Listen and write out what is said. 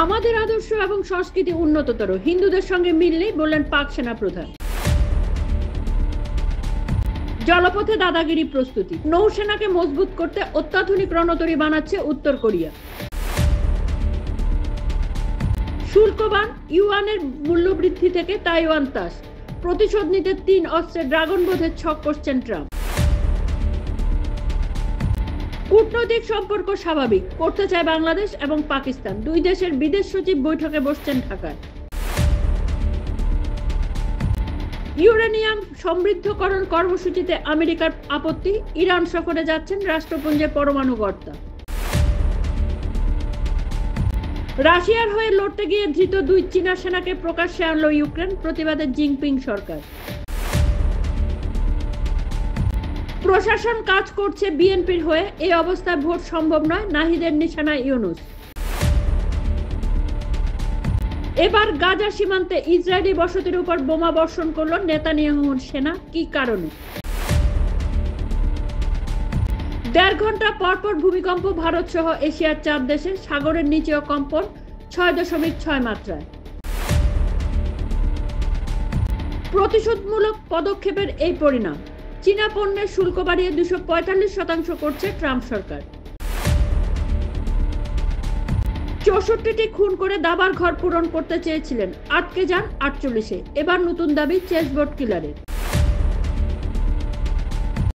আমাদের আদর্শ এবং সংস্কৃতি উন্নততর, হিন্দুদের সঙ্গে মিল নেই বললেন পাক সেনা প্রধান। জলপথে দাদাগিরি প্রস্তুতি, নৌসেনাকে মজবুত করতে অত্যাধুনিক রণতরী বানাচ্ছে উত্তর কোরিয়া। শুল্কবান ইউয়ানের মূল্যবৃদ্ধি থেকে তাইওয়ান তাস, প্রতিশোধ নিতে 3 অস্ত্রের ড্রাগন বোধের ছক করছেন ট্রাম্প। কূটনৈতিক সম্পর্ক স্বাভাবিক করতে চায় বাংলাদেশ এবং পাকিস্তান, দুই দেশের বিদেশ সচিব বৈঠকে বসছেন ঢাকায়। ইউরেনিয়াম সমৃদ্ধকরণ কর্মসূচিতে আমেরিকার আপত্তি, ইরান সফরে যাচ্ছেন রাষ্ট্রপুঞ্জের পরমাণু কর্তা। রাশিয়ার হয়ে লড়তে গিয়ে ধৃত 2 চীনা সেনাকে প্রকাশ্যে আনল ইউক্রেন, প্রতিবাদে জিনপিং সরকার। প্রশাসন কাজ করছে বিএনপির হয়ে, এই অবস্থায় ভোট সম্ভব নয়, নাহিদের নিশানায় ইউনূস। এবার গাজা সীমান্তে ইসরায়েলি বসতির উপর বোমা বর্ষণ করল নেতানিয়াহুর সেনা, কি কারণে? 1.5 ঘন্টা পরপর ভূমিকম্প, ভারত সহ এশিয়ার 4 দেশে, সাগরের নিচেও কম্পন 6.6 মাত্রায়। প্রতিশোধমূলক পদক্ষেপের এই পরিণাম, চীনা পণ্যের শুল্ক বাড়িয়ে 245% করছে ট্রাম্প সরকার। 64টি খুন করে দাবার ঘর পূরণ করতে চেয়েছিলেন, আটকে যান 48-এ, এবার নতুন দাবি চেসবোর্ড কিলারের।